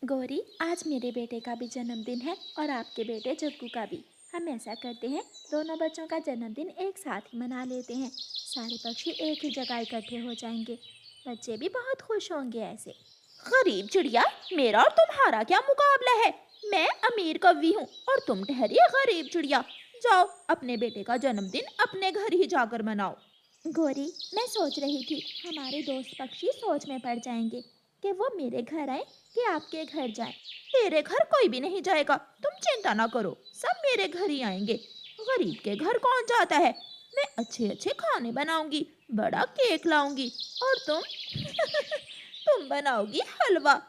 गौरी, आज मेरे बेटे का भी जन्मदिन है और आपके बेटे जग्गू का भी। हम ऐसा करते हैं, दोनों बच्चों का जन्मदिन एक साथ ही मना लेते हैं। सारे पक्षी एक ही जगह इकट्ठे हो जाएंगे। बच्चे भी बहुत खुश होंगे ऐसे। गरीब चिड़िया, मेरा और तुम्हारा क्या मुकाबला है। मैं अमीर कवि हूँ और तुम ठहरी गरीब चिड़िया। जाओ, अपने बेटे का जन्मदिन अपने घर ही जाकर मनाओ। गौरी, मैं सोच रही थी हमारे दोस्त पक्षी सोच में पड़ जाएंगे कि वो मेरे घर आए कि आपके घर जाए। तेरे घर कोई भी नहीं जाएगा, तुम चिंता ना करो, सब मेरे घर ही आएंगे। गरीब के घर कौन जाता है। मैं अच्छे अच्छे खाने बनाऊंगी, बड़ा केक लाऊंगी और तुम तुम बनाओगी हलवा,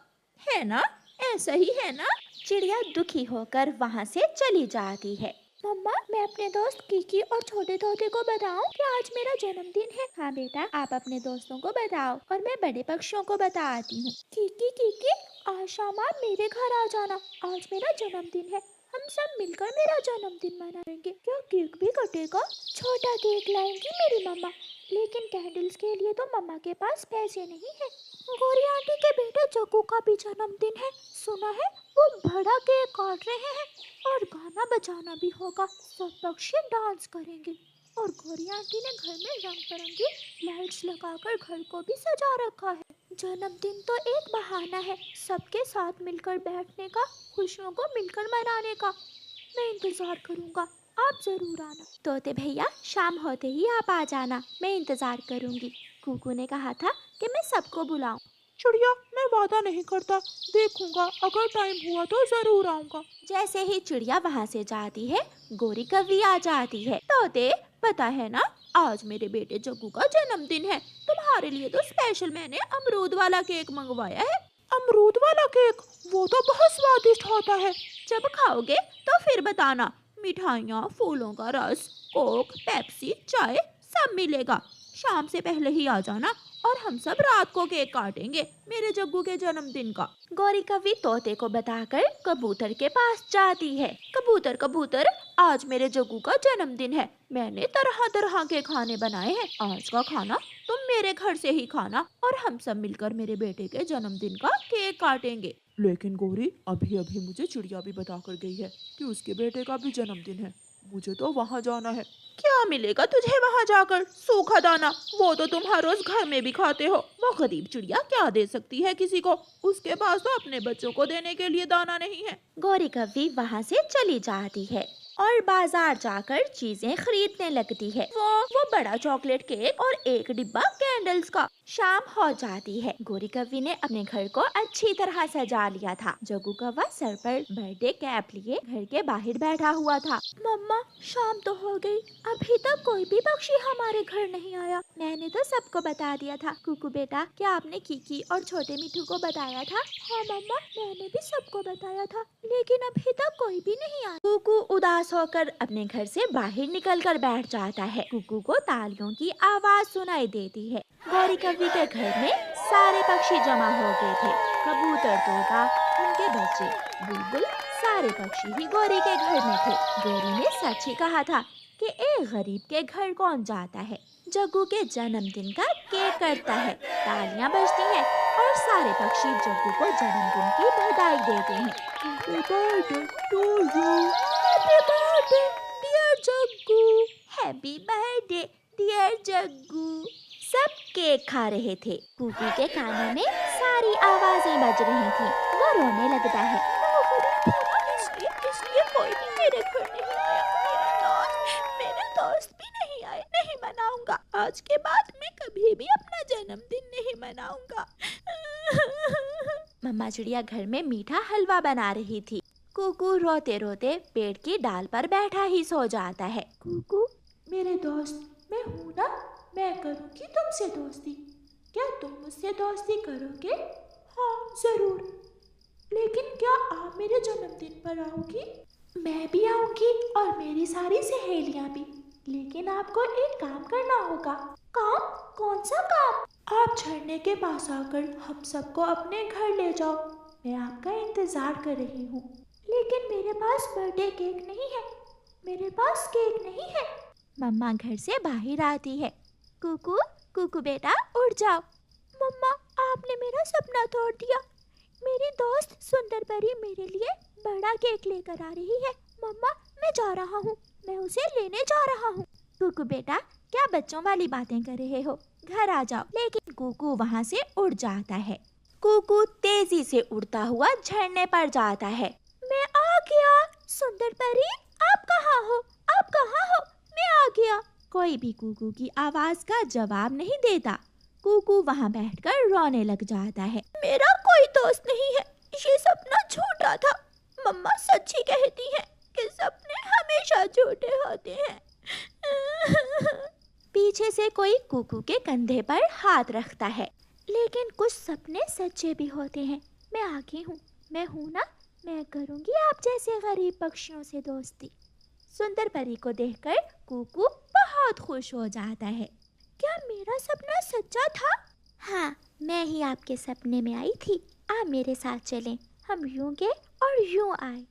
है ना? ऐसा ही है ना? चिड़िया दुखी होकर वहाँ से चली जाती है। मम्मा, मैं अपने दोस्त कीकी और छोटे तोते को बताऊं कि आज मेरा जन्मदिन है। हाँ बेटा, आप अपने दोस्तों को बताओ और मैं बड़े पक्षियों को बता आती हूँ। कीकी कीकी, आज शाम आप मेरे घर आ जाना, आज मेरा जन्मदिन है। हम सब मिलकर मेरा जन्मदिन मनाएंगे। क्या केक भी कटेगा? छोटा केक लाएंगी मेरी मम्मा, लेकिन कैंडल्स के लिए तो मम्मा के पास पैसे नहीं है। गौरी आंटी के बेटे जग्गू का भी जन्मदिन है, सुना है वो बड़ा केक काट रहे हैं और गाना बजाना भी होगा। सब पक्षी डांस करेंगे और गौरी आंटी ने घर में रंग बिरंगी लाइट्स लगाकर घर को भी सजा रखा है। जन्मदिन तो एक बहाना है सबके साथ मिलकर बैठने का, खुशियों को मिलकर मनाने का। मैं इंतजार करूंगा, आप जरूर आना। तोते भैया, शाम होते ही आप आ जाना, मैं इंतजार करूंगी। कुकू ने कहा था कि मैं सबको बुलाऊं। चिड़िया, मैं वादा नहीं करता, देखूंगा, अगर टाइम हुआ तो जरूर आऊंगा। जैसे ही चिड़िया वहाँ से जाती है, गोरी कव्वी आ जाती है। तोते, पता है ना, आज मेरे बेटे जग्गू का जन्मदिन है। तुम्हारे लिए तो स्पेशल मैंने अमरूद वाला केक मंगवाया है। अमरूद वाला केक? वो तो बहुत स्वादिष्ट होता है। जब खाओगे तो फिर बताना। मिठाइयाँ, फूलों का रस, कोक, पेप्सी, चाय सब मिलेगा। शाम से पहले ही आ जाना और हम सब रात को केक काटेंगे मेरे जग्गू के जन्मदिन का। गौरी कव्वी तोते को बताकर कबूतर के पास जाती है। कबूतर कबूतर, आज मेरे जग्गू का जन्मदिन है, मैंने तरह तरह के खाने बनाए हैं। आज का खाना तुम मेरे घर से ही खाना और हम सब मिलकर मेरे बेटे के जन्मदिन का केक काटेंगे। लेकिन गौरी, अभी अभी मुझे चिड़िया भी बताकर गई है कि उसके बेटे का भी जन्मदिन है। मुझे तो वहाँ जाना है। क्या मिलेगा तुझे वहाँ जाकर? सूखा दाना, वो तो तुम हर रोज घर में भी खाते हो। वो गरीब चिड़िया क्या दे सकती है किसी को? उसके पास तो अपने बच्चों को देने के लिए दाना नहीं है। गौरी कव्वी वहाँ से चली जाती है और बाजार जाकर चीजें खरीदने लगती है। वो बड़ा चॉकलेट केक और एक डिब्बा कैंडल्स का। शाम हो जाती है। गौरी कव्वी ने अपने घर को अच्छी तरह सजा लिया था। जग्गू कौवा सर पर बर्थडे कैप लिए घर के बाहर बैठा हुआ था। मम्मा, शाम तो हो गई, अभी तक कोई भी पक्षी हमारे घर नहीं आया। मैंने तो सबको बता दिया था। कुकू बेटा, क्या आपने कीकी और छोटे मिठू को बताया था? हाँ मम्मा, मैंने भी सबको बताया था, लेकिन अभी तक कोई भी नहीं आया। कुकू उदास होकर अपने घर से बाहर निकलकर बैठ जाता है। कुकू को तालियों की आवाज सुनाई देती है। गौरी कव्वी के घर में सारे पक्षी जमा हो गए थे। कबूतर, तोता, उनके बच्चे, बुलबुल, सारे पक्षी ही गौरी के घर में थे। गौरी ने सच ही कहा था कि एक गरीब के घर कौन जाता है। जग्गू के जन्मदिन का केक कटता है, तालियां बजती हैं और सारे पक्षी जग्गू को जन्मदिन की बधाई देते हैं। Happy birthday to you, happy birthday dear Jaggu, happy birthday dear Jaggu. सब केक खा रहे थे। कुकी के कानों में सारी आवाजें बज रही थी। वो रोने लगता है। इसलिए कोई भी मेरे घर नहीं आया। मेरे दोस्त भी नहीं आए। नहीं मनाऊंगा, आज के बाद मैं कभी भी अपना जन्मदिन नहीं मनाऊंगा। मम्मा चिड़िया घर में मीठा हलवा बना रही थी। कुकू रोते रोते पेड़ की डाल पर बैठा ही सो जाता है। कुकू, मेरे दोस्त, मैं हूँ ना, मैं करूँगी तुमसे दोस्ती। क्या तुम मुझसे दोस्ती करोगे? हाँ जरूर, लेकिन क्या आप मेरे जन्मदिन पर आओगी? मैं भी आऊंगी और मेरी सारी सहेलियां भी, लेकिन आपको एक काम करना होगा। काम? कौन सा काम? आप झरने के पास आकर हम सबको अपने घर ले जाओ। मैं आपका इंतजार कर रही हूँ। लेकिन मेरे पास बर्थडे केक नहीं है, मेरे पास केक नहीं है। मम्मा घर से बाहर आती है। कुकू, कुकू बेटा, उठ जाओ। मम्मा, आपने मेरा सपना तोड़ दिया। मेरी दोस्त सुंदर परी मेरे लिए बड़ा केक लेकर आ रही है। मम्मा, मैं जा रहा हूँ, मैं उसे लेने जा रहा हूँ। कुकू बेटा, क्या बच्चों वाली बातें कर रहे हो? घर आ जाओ। लेकिन कुकू वहाँ से उड़ जाता है। कुकू तेजी से उड़ता हुआ झरने पर जाता है। मैं आ गया। सुंदर परी, आप कहाँ हो? आप कहाँ हो? मैं आ गया। कोई भी कुकू की आवाज का जवाब नहीं देता। कुकू वहाँ बैठकर रोने लग जाता है। मेरा कोई दोस्त नहीं है, ये सपना झूठा था। मम्मा सच्ची कहती है कि सपने हमेशा झूठे होते हैं। पीछे से कोई कुकू के कंधे पर हाथ रखता है। लेकिन कुछ सपने सच्चे भी होते हैं। मैं आगे हूँ, मैं हूँ ना, मैं करूँगी आप जैसे गरीब पक्षियों से दोस्ती। सुंदर परी को देखकर कुकू बहुत खुश हो जाता है। क्या मेरा सपना सच्चा था? हाँ, मैं ही आपके सपने में आई थी। आप मेरे साथ चलें, हम यूं गए और यूं आए।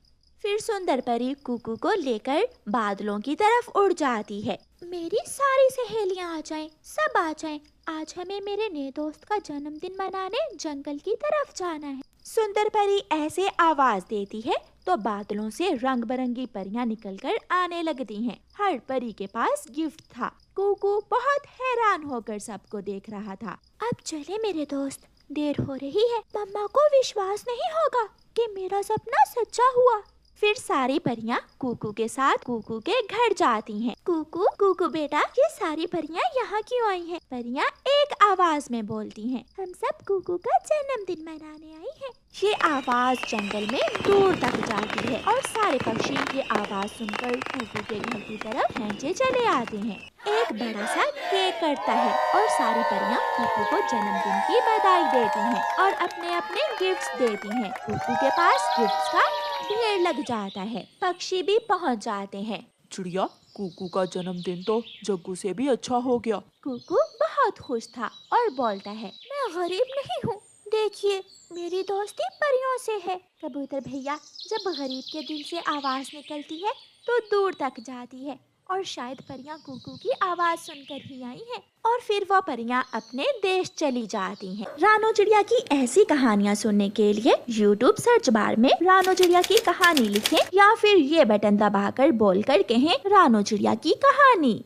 फिर सुंदर परी कुकू को लेकर बादलों की तरफ उड़ जाती है। मेरी सारी सहेलियां आ जाएं, सब आ जाएं। आज हमें मेरे नए दोस्त का जन्मदिन मनाने जंगल की तरफ जाना है। सुंदर परी ऐसे आवाज देती है तो बादलों से रंग बिरंगी परियां निकलकर आने लगती हैं। हर परी के पास गिफ्ट था। कुकू बहुत हैरान होकर सबको देख रहा था। अब चले मेरे दोस्त, देर हो रही है। मम्मा को विश्वास नहीं होगा कि मेरा सपना सच्चा हुआ। फिर सारी परियां कुकू के साथ कुकू के घर जाती हैं। कुकू, कुकू बेटा, ये सारी परियां यहाँ क्यों आई हैं? परियां एक आवाज में बोलती हैं। हम सब कुकू का जन्मदिन मनाने आई हैं। ये आवाज जंगल में दूर तक जाती है और सारे पक्षी ये आवाज सुनकर कुकू के घर की तरफ खींचे चले आते हैं। एक बड़ा सा केक कटता है और सारी परियां कुकू को जन्मदिन की बधाई देती हैं और अपने अपने गिफ्ट्स देती हैं। कुकू के पास गिफ्ट्स का ढेर लग जाता है। पक्षी भी पहुंच जाते हैं। चिड़िया, कुकू का जन्मदिन तो जग्गू से भी अच्छा हो गया। कुकू बहुत खुश था और बोलता है, मैं गरीब नहीं हूँ, देखिए मेरी दोस्ती परियों से है। कबूतर भैया, जब गरीब के दिल से आवाज निकलती है तो दूर तक जाती है और शायद परियां कुकू की आवाज सुनकर ही आई हैं। और फिर वो परियां अपने देश चली जाती हैं। रानो चिड़िया की ऐसी कहानियाँ सुनने के लिए YouTube सर्च बार में रानो चिड़िया की कहानी लिखें या फिर ये बटन दबाकर बोलकर कहें रानो चिड़िया की कहानी।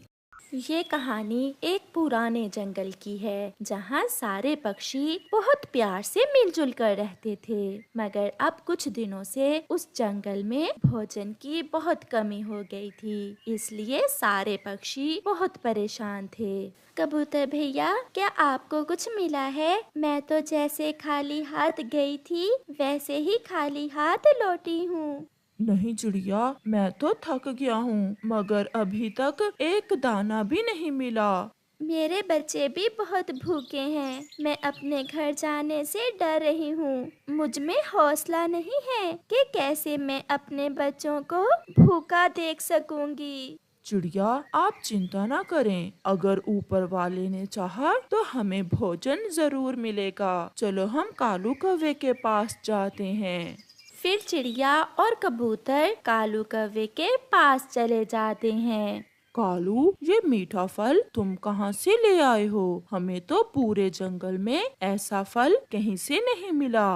ये कहानी एक पुराने जंगल की है जहाँ सारे पक्षी बहुत प्यार से मिलजुल कर रहते थे। मगर अब कुछ दिनों से उस जंगल में भोजन की बहुत कमी हो गई थी, इसलिए सारे पक्षी बहुत परेशान थे। कबूतर भैया, क्या आपको कुछ मिला है? मैं तो जैसे खाली हाथ गई थी वैसे ही खाली हाथ लौटी हूँ। नहीं चिड़िया, मैं तो थक गया हूँ, मगर अभी तक एक दाना भी नहीं मिला। मेरे बच्चे भी बहुत भूखे हैं। मैं अपने घर जाने से डर रही हूँ। मुझ में हौसला नहीं है कि कैसे मैं अपने बच्चों को भूखा देख सकूंगी। चिड़िया, आप चिंता ना करें, अगर ऊपर वाले ने चाहा तो हमें भोजन जरूर मिलेगा। चलो हम कालू कौवे के पास जाते हैं। फिर चिड़िया और कबूतर कालू कौवे के पास चले जाते हैं। कालू, ये मीठा फल तुम कहाँ से ले आए हो? हमें तो पूरे जंगल में ऐसा फल कहीं से नहीं मिला।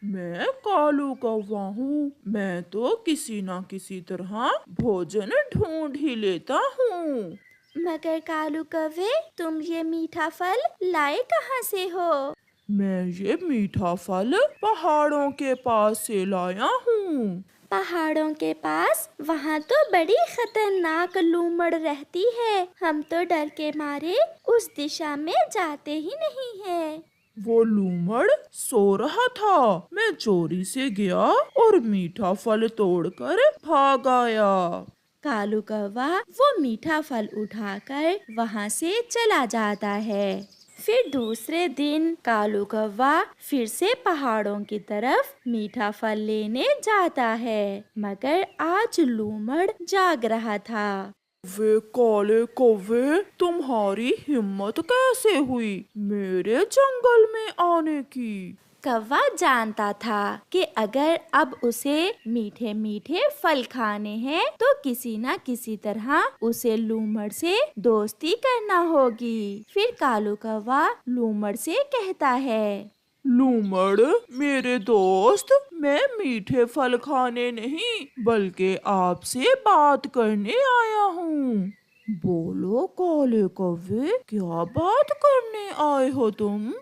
मैं कालू कौवा हूँ, मैं तो किसी न किसी तरह भोजन ढूंढ ही लेता हूँ। मगर कालू कौवे, तुम ये मीठा फल लाए कहाँ से हो? मैं ये मीठा फल पहाड़ों के पास से लाया हूँ। पहाड़ों के पास? वहाँ तो बड़ी खतरनाक लूमड़ रहती है। हम तो डर के मारे उस दिशा में जाते ही नहीं हैं। वो लूमड़ सो रहा था। मैं चोरी से गया और मीठा फल तोड़कर भाग आया। कालू कौवा वो मीठा फल उठाकर वहाँ से चला जाता है। फिर दूसरे दिन कालू कौवा फिर से पहाड़ों की तरफ मीठा फल लेने जाता है, मगर आज लूमड़ जाग रहा था। वे काले कौवे, तुम्हारी हिम्मत कैसे हुई मेरे जंगल में आने की? कौवा जानता था कि अगर अब उसे मीठे मीठे फल खाने हैं तो किसी न किसी तरह उसे लूमड़ से दोस्ती करना होगी। फिर कालू कौवा लूमड़ से कहता है, लूमड़ मेरे दोस्त, मैं मीठे फल खाने नहीं बल्कि आपसे बात करने आया हूँ। बोलो काले कौवे, क्या बात करने आए हो तुम?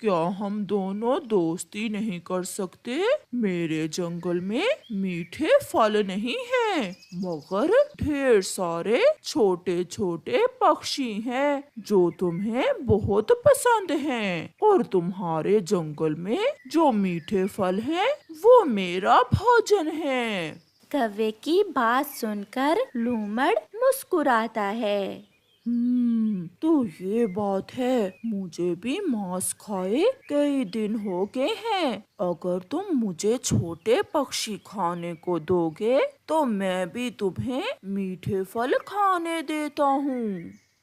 क्या हम दोनों दोस्ती नहीं कर सकते? मेरे जंगल में मीठे फल नहीं हैं, मगर ढेर सारे छोटे छोटे पक्षी हैं जो तुम्हें बहुत पसंद हैं, और तुम्हारे जंगल में जो मीठे फल हैं वो मेरा भोजन है। कौवे की बात सुनकर लूमड़ मुस्कुराता है। तो ये बात है, मुझे भी मांस खाए कई दिन हो गए हैं। अगर तुम मुझे छोटे पक्षी खाने को दोगे तो मैं भी तुम्हें मीठे फल खाने देता हूँ।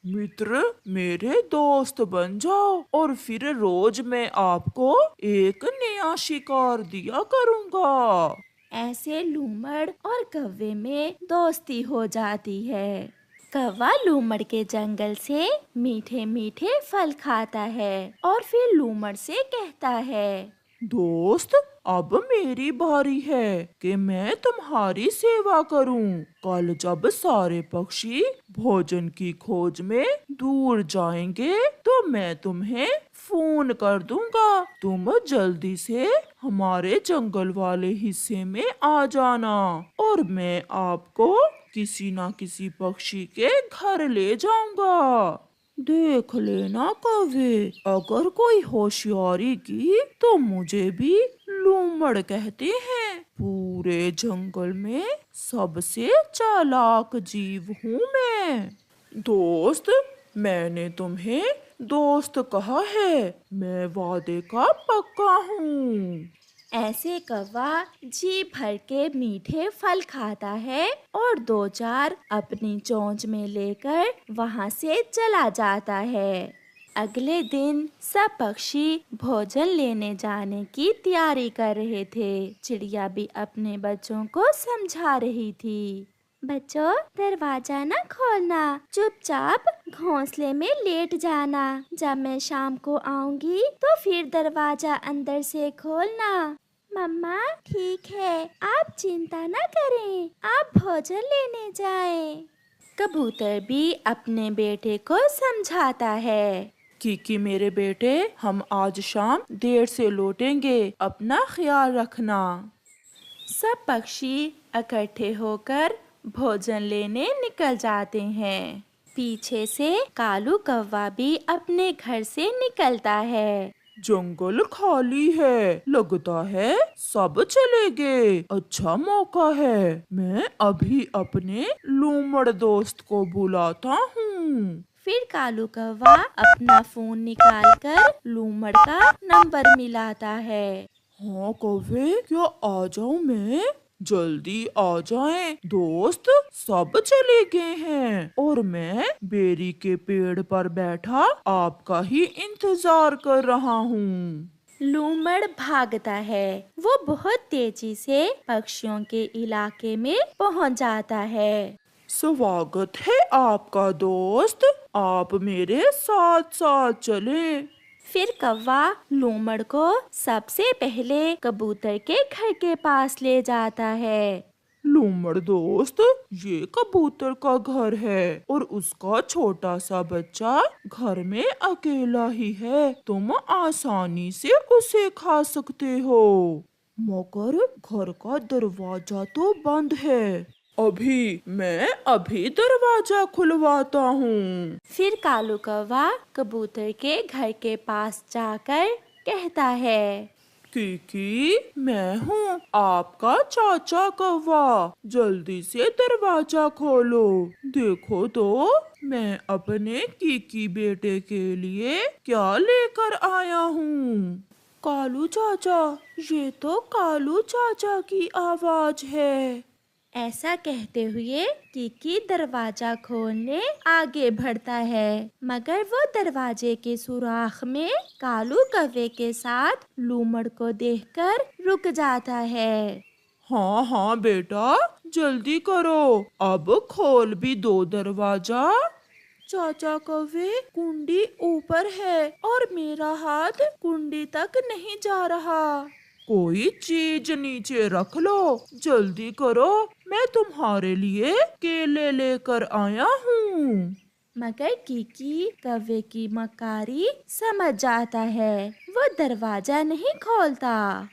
मित्र, मेरे दोस्त बन जाओ और फिर रोज मैं आपको एक नया शिकार दिया करूँगा। ऐसे लूमड़ और कौवे में दोस्ती हो जाती है। कौवा लूमड़ के जंगल से मीठे मीठे फल खाता है और फिर लूमड़ से कहता है, दोस्त, अब मेरी बारी है कि मैं तुम्हारी सेवा करूं। कल जब सारे पक्षी भोजन की खोज में दूर जाएंगे तो मैं तुम्हें फोन कर दूंगा। तुम जल्दी से हमारे जंगल वाले हिस्से में आ जाना और मैं आपको किसी न किसी पक्षी के घर ले जाऊंगा। देख लेना कौवे, अगर कोई होशियारी की तो मुझे भी लूमड़ कहते हैं। पूरे जंगल में सबसे चालाक जीव हूँ मैं। दोस्त, मैंने तुम्हें दोस्त कहा है, मैं वादे का पक्का हूँ। ऐसे कौवा जी भर के मीठे फल खाता है और दो चार अपनी चोंच में लेकर वहाँ से चला जाता है। अगले दिन सब पक्षी भोजन लेने जाने की तैयारी कर रहे थे। चिड़िया भी अपने बच्चों को समझा रही थी। बच्चों, दरवाजा न खोलना, चुपचाप घोंसले में लेट जाना। जब मैं शाम को आऊंगी तो फिर दरवाजा अंदर से खोलना। मम्मा, ठीक है, आप चिंता न करें, आप भोजन लेने जाएं। कबूतर भी अपने बेटे को समझाता है। कि मेरे बेटे, हम आज शाम देर से लौटेंगे, अपना ख्याल रखना। सब पक्षी इकट्ठे होकर भोजन लेने निकल जाते हैं। पीछे से कालू कौवा भी अपने घर से निकलता है। जंगल खाली है, लगता है सब चले गए। अच्छा मौका है, मैं अभी अपने लूमड़ दोस्त को बुलाता हूँ। फिर कालू कौवा अपना फोन निकालकर लूमड़ का नंबर मिलाता है। हाँ कौवे, क्या आ जाऊँ मैं? जल्दी आ जाएं, दोस्त सब चले गए हैं और मैं बेरी के पेड़ पर बैठा आपका ही इंतजार कर रहा हूँ। लूमड़ भागता है। वो बहुत तेजी से पक्षियों के इलाके में पहुँच जाता है। स्वागत है आपका दोस्त, आप मेरे साथ साथ चलें। फिर कौवा लूमड़ को सबसे पहले कबूतर के घर के पास ले जाता है। लूमड़ दोस्त, ये कबूतर का घर है और उसका छोटा सा बच्चा घर में अकेला ही है। तुम आसानी से उसे खा सकते हो, मगर घर का दरवाजा तो बंद है। मैं अभी दरवाजा खुलवाता हूँ। फिर कालू कौवा कबूतर के घर के पास जाकर कहता है, कीकी, मैं हूँ आपका चाचा कौवा, जल्दी से दरवाजा खोलो। देखो तो मैं अपने कीकी बेटे के लिए क्या लेकर आया हूँ। कालू चाचा, ये तो कालू चाचा की आवाज है। ऐसा कहते हुए कीकी दरवाजा खोलने आगे बढ़ता है, मगर वो दरवाजे के सुराख में कालू कौवे के साथ लूमड़ को देखकर रुक जाता है। हाँ हाँ बेटा, जल्दी करो, अब खोल भी दो दरवाजा। चाचा कौवे, कुंडी ऊपर है और मेरा हाथ कुंडी तक नहीं जा रहा। कोई चीज नीचे रख लो, जल्दी करो, मैं तुम्हारे लिए केले लेकर आया हूँ। मगर कीकी कौवे की मकारी समझ जाता है, वो दरवाजा नहीं खोलता।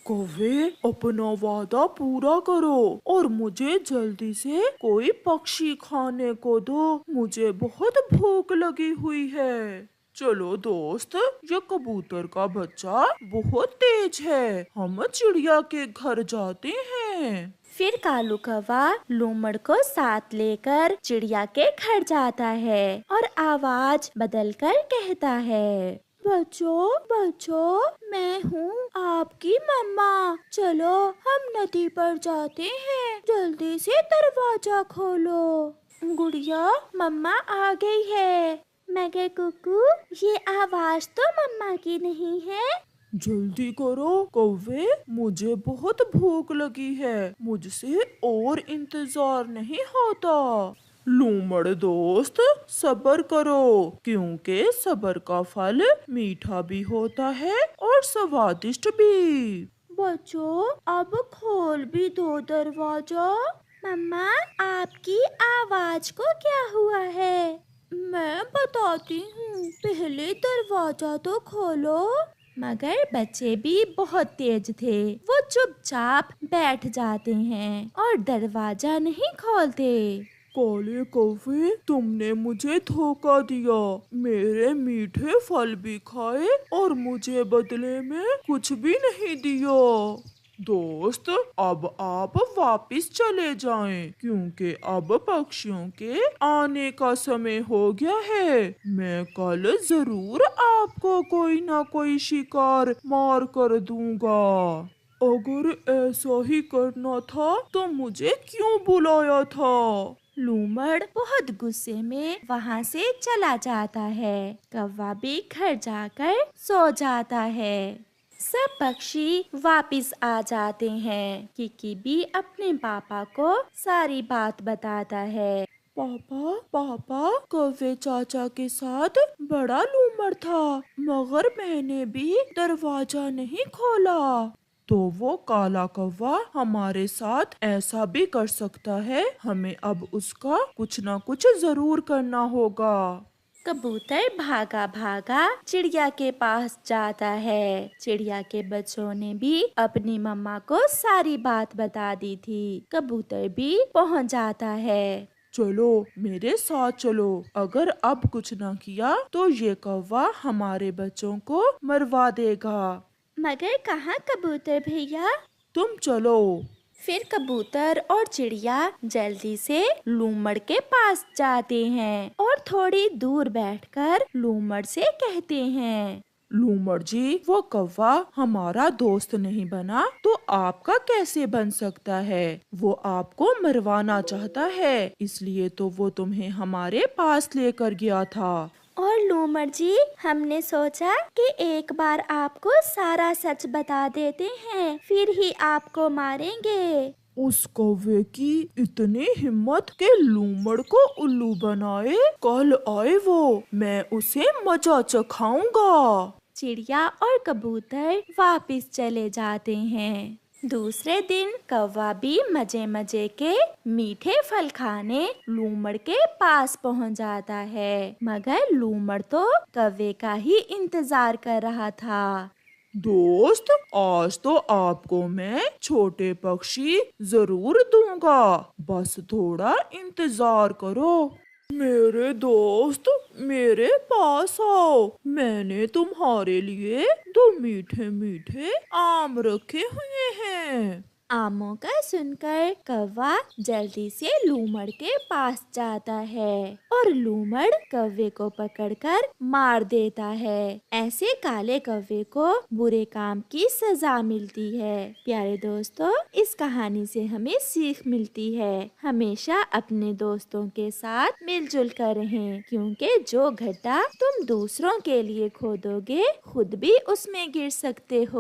कौवे, अपना वादा पूरा करो और मुझे जल्दी से कोई पक्षी खाने को दो, मुझे बहुत भूख लगी हुई है। चलो दोस्त, ये कबूतर का बच्चा बहुत तेज है, हम चिड़िया के घर जाते हैं। फिर कालू कौवा लूमड़ को साथ लेकर चिड़िया के घर जाता है और आवाज बदलकर कहता है, बच्चों बच्चों, मैं हूँ आपकी मम्मा, चलो हम नदी पर जाते हैं, जल्दी से दरवाजा खोलो। गुड़िया, मम्मा आ गई है। मगर कुकू, ये आवाज तो मम्मा की नहीं है। जल्दी करो कौवे, मुझे बहुत भूख लगी है, मुझसे और इंतजार नहीं होता। लूमड़ दोस्त, सब्र करो, क्योंकि सब्र का फल मीठा भी होता है और स्वादिष्ट भी। बच्चों, अब खोल भी दो दरवाजा। मम्मा, आपकी आवाज को क्या हुआ है? मैं बताती हूँ, पहले दरवाजा तो खोलो। मगर बच्चे भी बहुत तेज थे, वो चुपचाप बैठ जाते हैं और दरवाजा नहीं खोलते। काले कौवे, तुमने मुझे धोखा दिया, मेरे मीठे फल भी खाए और मुझे बदले में कुछ भी नहीं दिया। दोस्त, अब आप वापिस चले जाएं, क्योंकि अब पक्षियों के आने का समय हो गया है। मैं कल जरूर आपको कोई ना कोई शिकार मार कर दूंगा। अगर ऐसा ही करना था तो मुझे क्यों बुलाया था? लूमड़ बहुत गुस्से में वहाँ से चला जाता है। कौवा भी घर जाकर सो जाता है। सब पक्षी वापिस आ जाते हैं। किकी भी अपने पापा को सारी बात बताता है। पापा पापा, कौवे चाचा के साथ बड़ा लूमड़ था, मगर मैंने भी दरवाजा नहीं खोला, तो वो काला कौवा हमारे साथ ऐसा भी कर सकता है। हमें अब उसका कुछ ना कुछ जरूर करना होगा। कबूतर भागा भागा चिड़िया के पास जाता है। चिड़िया के बच्चों ने भी अपनी मम्मा को सारी बात बता दी थी। कबूतर भी पहुंच जाता है। चलो मेरे साथ चलो, अगर अब कुछ ना किया तो ये कौवा हमारे बच्चों को मरवा देगा। मगर कहाँ कबूतर भैया? तुम चलो। फिर कबूतर और चिड़िया जल्दी से लूमड़ के पास जाते हैं और थोड़ी दूर बैठकर लूमड़ से कहते हैं, लूमड़ जी, वो कौवा हमारा दोस्त नहीं बना तो आपका कैसे बन सकता है? वो आपको मरवाना चाहता है, इसलिए तो वो तुम्हें हमारे पास लेकर गया था। और लूमड़ जी, हमने सोचा कि एक बार आपको सारा सच बता देते हैं, फिर ही आपको मारेंगे। उस कौवे की इतनी हिम्मत के लूमड़ को उल्लू बनाए। कल आए वो, मैं उसे मजा चखाऊंगा। चिड़िया और कबूतर वापिस चले जाते हैं। दूसरे दिन कौवा भी मजे मजे के मीठे फल खाने लूमड़ के पास पहुंच जाता है। मगर लूमड़ तो कौवे का ही इंतजार कर रहा था। दोस्त, आज तो आपको मैं छोटे पक्षी जरूर दूंगा, बस थोड़ा इंतजार करो। मेरे दोस्त, मेरे पास आओ, मैंने तुम्हारे लिए 2 मीठे मीठे आम रखे हुए हैं। आमों का सुनकर कौवा जल्दी से लूमड़ के पास जाता है और लूमड़ कौवे को पकड़कर मार देता है। ऐसे काले कौवे को बुरे काम की सजा मिलती है। प्यारे दोस्तों, इस कहानी से हमें सीख मिलती है, हमेशा अपने दोस्तों के साथ मिलजुल कर रहें, क्योंकि जो गड्ढा तुम दूसरों के लिए खोदोगे खुद भी उसमें गिर सकते हो।